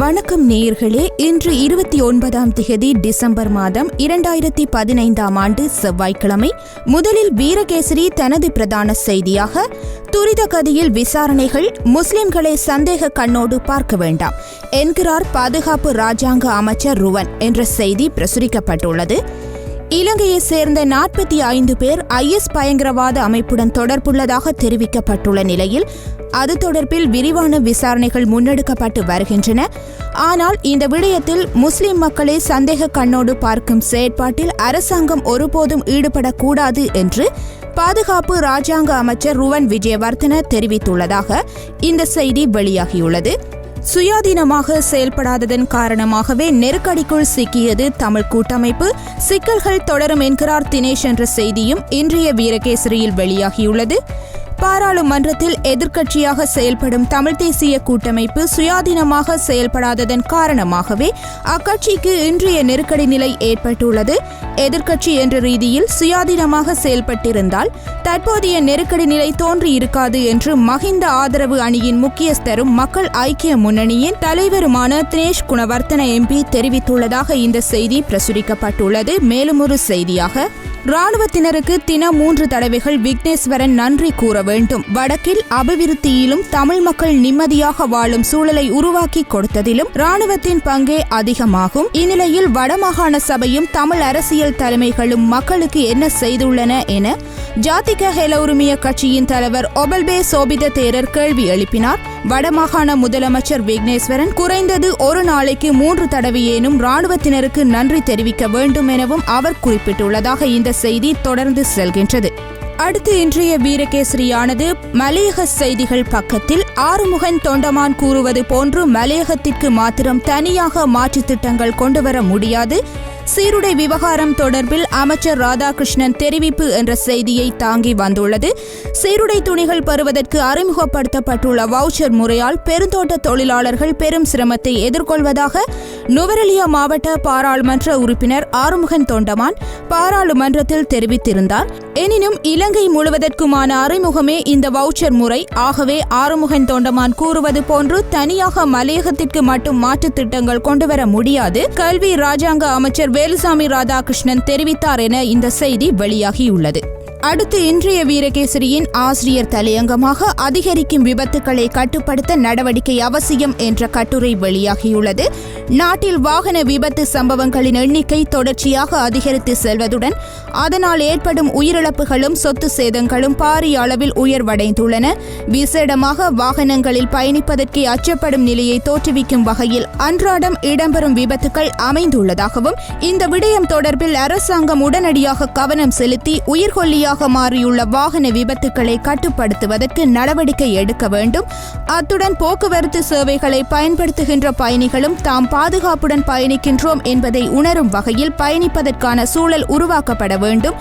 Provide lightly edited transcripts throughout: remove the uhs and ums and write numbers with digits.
வணக்கம் நேயர்களே. இன்று 29ஆம் திகதி டிசம்பர் மாதம் 2015ஆம் ஆண்டு செவ்வாய்க்கிழமை. முதலில் வீரகேசரி தனது பிரதான செய்தியாக துரித கதியில் விசாரணைகள், முஸ்லிம்களை சந்தேக கண்ணோடு பார்க்க வேண்டாம் என்கிறார் பாதுகாப்பு ராஜாங்க அமைச்சர் ருவன் என்ற செய்தி பிரசுரிக்கப்பட்டுள்ளது. இலங்கையை சேர்ந்த 45 பேர் IS பயங்கரவாத அமைப்புடன் தொடர்புள்ளதாக தெரிவிக்கப்பட்டுள்ள நிலையில் அது தொடர்பில் விரிவான விசாரணைகள் முன்னெடுக்கப்பட்டு வருகின்றன. ஆனால் இந்த விடயத்தில் முஸ்லிம் மக்களை சந்தேக கண்ணோடு பார்க்கும் செயற்பாட்டில் அரசாங்கம் ஒருபோதும் ஈடுபடக்கூடாது என்று பாதுகாப்பு ராஜாங்க அமைச்சர் ருவன் விஜயவர்தன தெரிவித்துள்ளதாக இந்த செய்தி வெளியாகியுள்ளது. சுயாதீனமாக செயல்படாததன் காரணமாகவே நெருக்கடிக்குள் சிக்கியது தமிழ் கூட்டமைப்பு, சிக்கல்கள் தொடரும் என்கிறார் தினேஷ் என்ற செய்தியும் இன்றைய வீரகேசரியில் வெளியாகியுள்ளது. பாராளுமன்றத்தில் எதிர்க்கட்சியாக செயல்படும் தமிழ் தேசிய கூட்டமைப்பு சுயாதீனமாக செயல்படாததன் காரணமாகவே அக்கட்சிக்கு இன்றைய நெருக்கடி நிலை ஏற்பட்டுள்ளது. எதிர்க்கட்சி என்ற ரீதியில் சுயாதீனமாக செயல்பட்டிருந்தால் தற்போதைய நெருக்கடி நிலை தோன்றியிருக்காது என்று மஹிந்த ஆதரவு அணியின் முக்கியஸ்தரும் மக்கள் ஐக்கிய முன்னணியின் தலைவருமான தினேஷ் குணவர்த்தன MP தெரிவித்துள்ளதாக இந்த செய்தி பிரசுரிக்கப்பட்டுள்ளது. மேலும் ஒரு செய்தியாக, இராணுவத்தினருக்கு தினம் 3 தடவைகள் விக்னேஸ்வரன் நன்றி கூற வேண்டும். வடக்கில் அபிவிருத்தியிலும் தமிழ் மக்கள் நிம்மதியாக வாழும் சூழலை உருவாக்கி கொடுத்ததிலும் இராணுவத்தின் பங்கே அதிகமாகும். இந்நிலையில் வடமாகாண சபையும் தமிழ் அரசியல் தலைமைகளும் மக்களுக்கு என்ன செய்துள்ளன என ஜாதிக ஹெல உரிமைய கட்சியின் தலைவர் ஒபல்பே சோபித தேரர் கேள்வி எழுப்பினார். வடமாகாண முதலமைச்சர் விக்னேஸ்வரன் குறைந்தது ஒரு நாளைக்கு 3 தடவையேனும் இராணுவத்தினருக்கு நன்றி தெரிவிக்க வேண்டும் எனவும் அவர் குறிப்பிட்டுள்ளதாக இந்த செய்தி தொடர்ந்து செல்கின்றது. அடுத்து இன்றைய வீரகேசரியானது மலையக செய்திகள் பக்கத்தில் ஆறுமுகன் தொண்டமான் கூறுவது போன்று மலையகத்திற்கு மாத்திரம் தனியாக மாற்று திட்டங்கள் கொண்டுவர முடியாது. சீருடை விவகாரம் தொடர்பில் அமைச்சர் ராதாகிருஷ்ணன் தெரிவிப்பு என்ற செய்தியை தாங்கி வந்துள்ளது. சீருடை துணிகள் பெறுவதற்கு அறிமுகப்படுத்தப்பட்டுள்ள வவுச்சர் முறையால் பெருந்தோட்ட தொழிலாளர்கள் பெரும் சிரமத்தை எதிர்கொள்வதாக நுவரெலியா மாவட்ட பாராளுமன்ற உறுப்பினர் ஆறுமுகன் தொண்டமான் பாராளுமன்றத்தில் தெரிவித்திருந்தார். எனினும் இலங்கை முழுவதற்குமான அறிமுகமே இந்த வவுச்சர் முறை. ஆகவே ஆறுமுகன் தொண்டமான் கூறுவது போன்று தனியாக மலையகத்திற்கு மட்டும் மாற்று திட்டங்கள் கொண்டுவர முடியாது, கல்வி ராஜாங்க அமைச்சர் வேலுசாமி ராதாகிருஷ்ணன் தெரிவித்தார் என இந்த செய்தி வெளியாகியுள்ளது. அடுத்து இன்றைய வீரகேசரியின் ஆசிரியர் தலையங்கமாக அதிகரிக்கும் விபத்துக்களை கட்டுப்படுத்த நடவடிக்கை அவசியம் என்ற கட்டுரை வெளியாகியுள்ளது. நாட்டில் வாகன விபத்து சம்பவங்களின் எண்ணிக்கை தொடர்ச்சியாக அதிகரித்து செல்வதுடன் அதனால் ஏற்படும் உயிரிழப்புகளும் சொத்து சேதங்களும் பாரிய அளவில் உயர்வடைந்துள்ளன. விசேடமாக வாகனங்களில் பயணிப்பதற்கே அச்சப்படும் நிலையை தோற்றுவிக்கும் வகையில் அன்றாடம் இடம்பெறும் விபத்துக்கள் அமைந்துள்ளதாகவும் இந்த விடயம் தொடர்பில் அரசாங்கம் உடனடியாக கவனம் செலுத்தி உயிர்கொல்லியாக மாறியுள்ள வாகன விபத்துக்களை கட்டுப்படுத்துவதற்கு நடவடிக்கை எடுக்க வேண்டும். அத்துடன் போக்குவரத்து சேவைகளை பயன்படுத்துகின்ற பயணிகளும் தாம் பாதுகாப்புடன் பயணிக்கின்றோம் என்பதை உணரும் வகையில் பயணிப்பதற்கான சூழல் உருவாக்கப்பட வேண்டும்.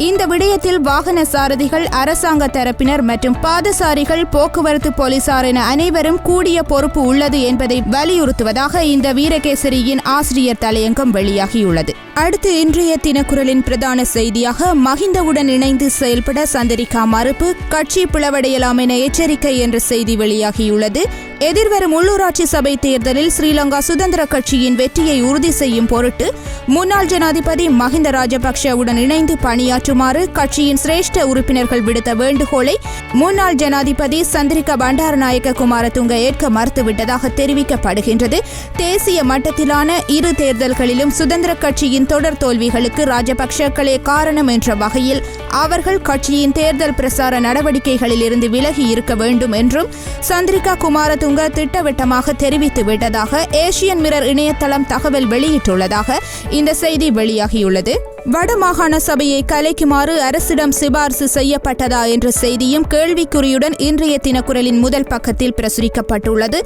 இந்த விடயத்தில் வாகன சாரதிகள், அரசாங்க தரப்பினர் மற்றும் பாதசாரிகள், போக்குவரத்து போலீசார் என அனைவரும் கூடிய பொறுப்பு உள்ளது என்பதை வலியுறுத்துவதாக இந்த வீரகேசரியின் ஆசிரியர் தலையங்கம் வெளியாகியுள்ளது. அடுத்து இன்றைய தினக்குரலின் பிரதான செய்தியாக மஹிந்தவுடன் இணைந்து செயல்பட சந்திரிகா மறுப்பு, கட்சி பிளவடையலாம் என எச்சரிக்கை என்ற செய்தி வெளியாகியுள்ளது. எதிர்வரும் உள்ளூராட்சி சபை தேர்தலில் ஸ்ரீலங்கா சுதந்திர கட்சியின் வெற்றியை உறுதி செய்யும் பொருட்டு முன்னாள் ஜனாதிபதி மஹிந்த ராஜபக்ஷவுடன் இணைந்து பணியாற்றுமாறு கட்சியின் சிரேஷ்ட உறுப்பினர்கள் விடுத்த வேண்டுகோளை முன்னாள் ஜனாதிபதி சந்திரிகா பண்டாரநாயக்க குமாரதுங்க ஏற்க மறுத்துவிட்டதாக தெரிவிக்கப்படுகின்றது. தேசிய மட்டத்திலான இரு தேர்தல்களிலும் சுதந்திர கட்சியின் தொடர் தோல்விகளுக்கு ராஜபக்ஷக்களே காரணம் என்ற வகையில் அவர்கள் கட்சியின் தேர்தல் பிரசார நடவடிக்கைகளில் இருந்து விலகி இருக்க வேண்டும் என்றும் சந்திரிகா குமாரதுங்க திட்டவட்டமாக தெரிவித்து விட்டதாக ஏசியன் மிரர் இணையதளம் தகவல் வெளியிட்டுள்ளதாக இந்த செய்தி வெளியாகியுள்ளது. வடமாகாண சபையை கலைக்குமாறு அரசிடம் சிபார்சு செய்யப்பட்டதா என்ற செய்தியும் கேள்விக்குறியுடன் இன்றைய தினக்குரலின் முதல் பக்கத்தில் பிரசுரிக்கப்பட்டுள்ளது.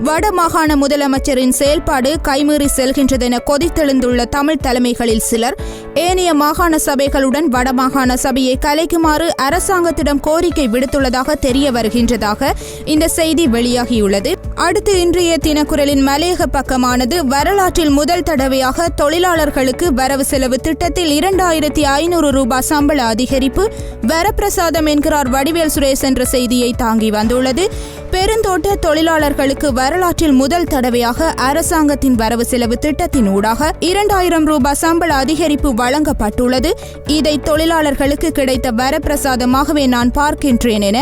வடமாகாண முதலமைச்சரின் செயல்பாடு கைமீறி செல்கின்றதென கொதித்தெழுந்துள்ள தமிழ் தலைமைகளில் சிலர் ஏனைய மாகாண சபைகளுடன் வடமாகாண சபையை கலைக்குமாறு அரசாங்கத்திடம் கோரிக்கை விடுத்துள்ளதாக தெரிய வருகின்றதாக இந்த செய்தி வெளியாகியுள்ளது. அடுத்து இன்றைய தினக்குரலின் மலையக பக்கமானது வரலாற்றில் முதல் தடவையாக தொழிலாளர்களுக்கு வரவு செலவு திட்டத்தில் 2500 ரூபாய் சம்பள அதிகரிப்பு வரப்பிரசாதம் என்கிறார் வடிவேல் சுரேஷ் என்ற செய்தியை தாங்கி வந்துள்ளது. பெருந்தோட்ட தொழிலாளர்களுக்கு வரலாற்றில் முதல் தடவையாக அரசாங்கத்தின் வரவு செலவு திட்டத்தின் ஊடாக 2000 ரூபாய் சம்பள அதிகரிப்பு வழங்கப்பட்டுள்ளது. இதை தொழிலாளர்களுக்கு கிடைத்த வரப்பிரசாதமாகவே நான் பார்க்கின்றேன் என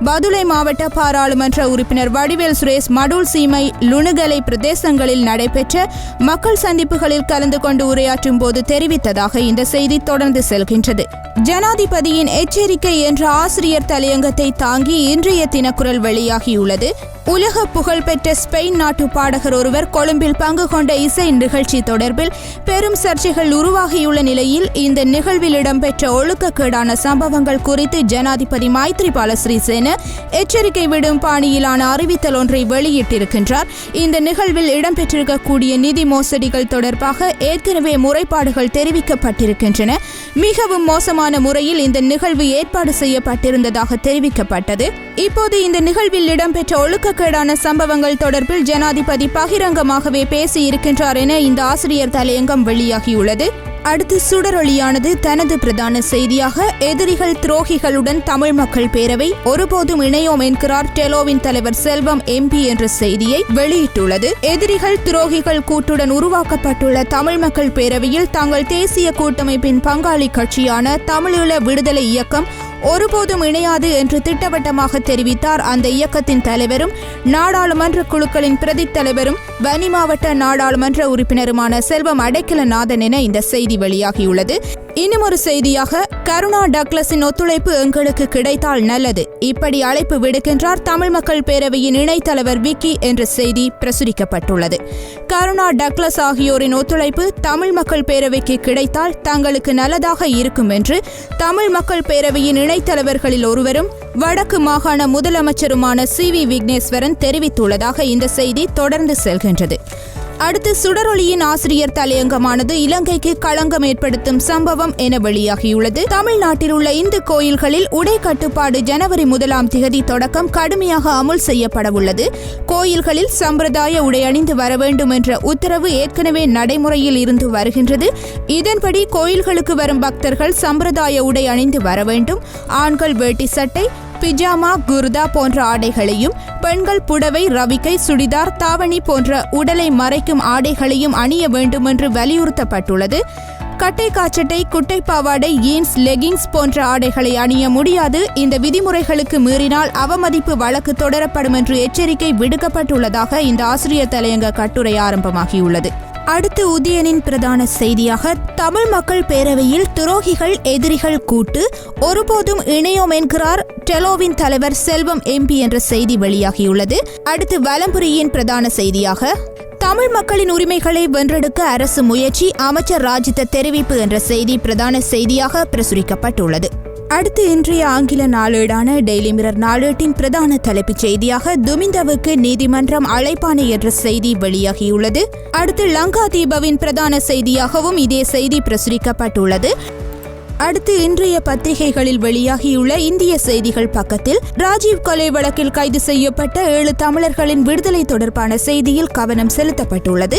பதுளை மாவட்ட பாராளுமன்ற உறுப்பினர் வடிவேல் சுரேஷ் மடூல் சீமை லுணுகலை பிரதேசங்களில் நடைபெற்ற மக்கள் சந்திப்புகளில் கலந்து கொண்டு உரையாற்றும் போது தெரிவித்ததாக இந்த செய்தி தொடர்ந்து செல்கின்றது. ஜனாதிபதியின் எச்சரிக்கை என்ற ஆசிரியர் தலையங்கத்தை தாங்கி இன்றைய தினக்குரல் வெளியாகியுள்ளது. உலக புகழ்பெற்ற ஸ்பெயின் நாட்டு பாடகர் ஒருவர் கொழும்பில் பங்கு கொண்ட இசை நிகழ்ச்சி தொடர்பில் பெரும் சர்ச்சைகள் உருவாகியுள்ள நிலையில் இந்த நிகழ்வில் இடம்பெற்ற ஒழுக்கக்கேடான சம்பவங்கள் குறித்து ஜனாதிபதி மைத்ரிபால சிறிசேன எச்சரிக்கை விடும் பாணியிலான அறிவித்தல் ஒன்றை வெளியிட்டிருக்கின்றார். இந்த நிகழ்வில் இடம்பெற்றிருக்கக்கூடிய நிதி மோசடிகள் தொடர்பாக ஏற்கனவே முறைப்பாடுகள் தெரிவிக்கப்பட்டிருக்கின்றன. மிகவும் மோசமான முறையில் இந்த நிகழ்வு ஏற்பாடு செய்யப்பட்டிருந்ததாக தெரிவிக்கப்பட்டது. இப்போது இந்த நிகழ்வில் இடம்பெற்ற ஒழுக்கக்கேடான சம்பவங்கள் தொடர்பில் ஜனாதிபதி பகிரங்கமாகவே பேசியிருக்கின்றார் என இந்த ஆசிரியர் தலையங்கம் வெளியாகியுள்ளது. அடுத்து சுடரொளியானது தனது பிரதான செய்தியாக எதிரிகள் துரோகிகளுடன் தமிழ் மக்கள் பேரவை ஒருபோதும் இணையோம் என்கிறார் டெலோவின் தலைவர் செல்வம் MP என்ற செய்தியை வெளியிட்டுள்ளது. எதிரிகள் துரோகிகள் கூட்டுடன் உருவாக்கப்பட்டுள்ள தமிழ் மக்கள் பேரவையில் தங்கள் தேசிய கூட்டமைப்பின் பங்காளி கட்சியான தமிழீழ விடுதலை இயக்கம் ஒருபோதும் இணையாது என்று திட்டவட்டமாக தெரிவித்தார். அந்த இயக்கத்தின் தலைவரும் நாடாளுமன்ற குழுக்களின் பிரதி தலைவரும் வன்னி மாவட்ட நாடாளுமன்ற உறுப்பினருமான செல்வம் அடைக்கலநாதன் என இந்த செய்தி வெளியாகியுள்ளது. இன்னும் ஒரு செய்தியாக கருணா டக்ளஸின் ஒத்துழைப்பு எங்களுக்கு கிடைத்தால் நல்லது, இப்படி அழைப்பு விடுக்கின்றார் தமிழ் மக்கள் பேரவையின் இணைத்தலைவர் விக்கி என்ற செய்தி பிரசுரிக்கப்பட்டுள்ளது. கருணா டக்ளஸ் ஆகியோரின் ஒத்துழைப்பு தமிழ் மக்கள் பேரவைக்கு கிடைத்தால் தங்களுக்கு நல்லதாக இருக்கும் என்று தமிழ் மக்கள் பேரவையின் இணைத்தலைவர்களில் ஒருவரும் வடக்கு மாகாண முதலமைச்சருமான CV விக்னேஸ்வரன் தெரிவித்துள்ளதாக இந்த செய்தி தொடர்ந்து செல்கின்றது. அடுத்து சுடரொளியின் ஆசிரியர் தலையங்கமானது இலங்கைக்கு களங்கம் ஏற்படுத்தும் சம்பவம் என வெளியாகியுள்ளது. தமிழ்நாட்டில் உள்ள இந்து கோயில்களில் உடை கட்டுப்பாடு ஜனவரி 1 தொடக்கம் கடுமையாக அமுல் செய்யப்படவுள்ளது. கோயில்களில் சம்பிரதாய உடை அணிந்து வர வேண்டும் என்ற உத்தரவு ஏற்கனவே நடைமுறையில் இருந்து வருகின்றது. இதன்படி கோயில்களுக்கு வரும் பக்தர்கள் சம்பிரதாய உடை அணிந்து வர வேண்டும். ஆண்கள் வேட்டி சட்டை, பிஜாமா, குர்தா போன்ற ஆடைகளையும், பெண்கள் புடவை, ரவிக்கை, சுடிதார், தாவணி போன்ற உடலை மறைக்கும் ஆடைகளையும் அணிய வேண்டும் என்று வலியுறுத்தப்பட்டுள்ளது. கட்டை காச்சட்டை, குட்டை பாவாடை, ஜீன்ஸ், லெகிங்ஸ் போன்ற ஆடைகளை அணிய முடியாது. இந்த விதிமுறைகளுக்கு மீறினால் அவமதிப்பு வழக்கு தொடரப்படும் என்று எச்சரிக்கை விடுக்கப்பட்டுள்ளதாக இந்த ஆசிரியர் தலையங்க கட்டுரை ஆரம்பமாகியுள்ளது. அடுத்து உதயனின் பிரதான செய்தியாக தமிழ் மக்கள் பேரவையில் துரோகிகள் எதிரிகள் கூட்டு ஒருபோதும் இணையோம் என்கிறார் டெலோவின் தலைவர் செல்வம் MP என்ற செய்தி வெளியாகியுள்ளது. அடுத்து வலம்புரியின் பிரதான செய்தியாக தமிழ் மக்களின் உரிமைகளை வென்றெடுக்க அரசு முயற்சி, அமைச்சர் ராஜித தெரிவிப்பு என்ற செய்தி பிரதான செய்தியாக பிரசுரிக்கப்பட்டுள்ளது. அடுத்து இன்றைய ஆங்கில நாளேடான டெய்லி மிரர் நாளேட்டின் பிரதான தலைப்புச் செய்தியாக துமிந்தவுக்கு நீதிமன்றம் அழைப்பாணை என்ற செய்தி வெளியாகியுள்ளது. அடுத்து லங்கா தீபவின் பிரதான செய்தியாகவும் இதே செய்தி பிரசுரிக்கப்பட்டுள்ளது. அடுத்து இன்றைய பத்திரிகைகளில் வெளியாகியுள்ள இந்திய செய்திகள் பக்கத்தில் ராஜீவ் கொலை வழக்கில் கைது செய்யப்பட்ட 7 தமிழர்களின் விடுதலை தொடர்பான செய்தியில் கவனம் செலுத்தப்பட்டுள்ளது.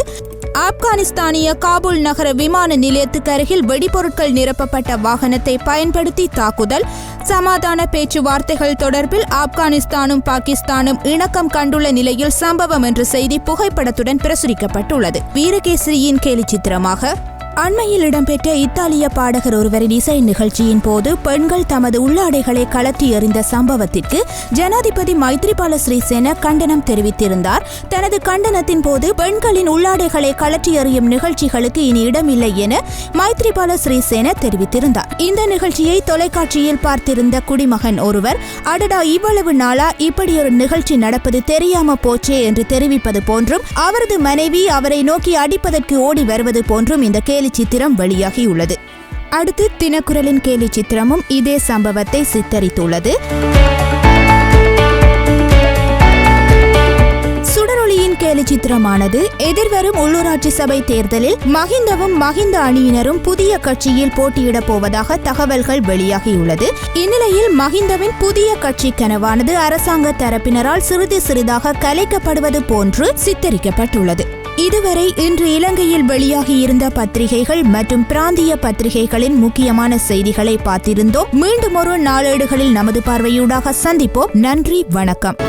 ஆப்கானிஸ்தானிய காபூல் நகர விமான நிலையத்துக்கு அருகில் வெடிபொருட்கள் நிரப்பப்பட்ட வாகனத்தை பயன்படுத்தி தாக்குதல், சமாதான பேச்சுவார்த்தைகள் தொடர்பில் ஆப்கானிஸ்தானும் பாகிஸ்தானும் இணக்கம் கண்டுள்ள நிலையில் சம்பவம் என்ற செய்தி புகைப்படத்துடன் பிரசுரிக்கப்பட்டுள்ளது. வீரகேசரியின் கேலி சித்திரமாக அண்மையில் இடம்பெற்ற இத்தாலிய பாடகர் ஒருவரின் இசை நிகழ்ச்சியின் போது பெண்கள் தமது உள்ளாடைகளை கலற்றி எறிந்த சம்பவத்திற்கு ஜனாதிபதி மைத்ரிபால சிறிசேன கண்டனம் தெரிவித்திருந்தார். தனது கண்டனத்தின் போது பெண்களின் உள்ளாடைகளை கலற்றி எறியும் நிகழ்ச்சிகளுக்கு இனி இடமில்லை என மைத்ரிபால சிறிசேன தெரிவித்திருந்தார். இந்த நிகழ்ச்சியை தொலைக்காட்சியில் பார்த்திருந்த குடிமகன் ஒருவர், அடடா இவ்வளவு நாளா இப்படி ஒரு நிகழ்ச்சி நடப்பது தெரியாம போச்சே என்று தெரிவிப்பது போன்றும் அவரது மனைவி அவரை நோக்கி அடிப்பதற்கு ஓடி வருவது போன்றும் இந்த கேலி சித்திரம் வெளியாகியுள்ளது. அடுத்து தினக்குரலின் கேலி சித்திரமும் இதே சம்பவத்தை சித்தரித்துள்ளது. சுடரொளியின் கேலி சித்திரமானது எதிர்வரும் உள்ளூராட்சி சபை தேர்தலில் மஹிந்தவும் மஹிந்த அணியினரும் புதிய கட்சியில் போட்டியிடப் போவதாக தகவல்கள் வெளியாகியுள்ளது. இந்நிலையில் மஹிந்தவின் புதிய கட்சி கனவானது அரசாங்க தரப்பினரால் சிறிது சிறிதாக கலைக்கப்படுவது போன்று சித்தரிக்கப்பட்டுள்ளது. இதுவரை இன்று இலங்கையில் வெளியாகியிருந்த பத்திரிகைகள் மற்றும் பிராந்திய பத்திரிகைகளின் முக்கியமான செய்திகளை பார்த்திருந்தோம். மீண்டும் ஒரு நாளேடுகளில் நமது பார்வையூடாக சந்திப்போம். நன்றி, வணக்கம்.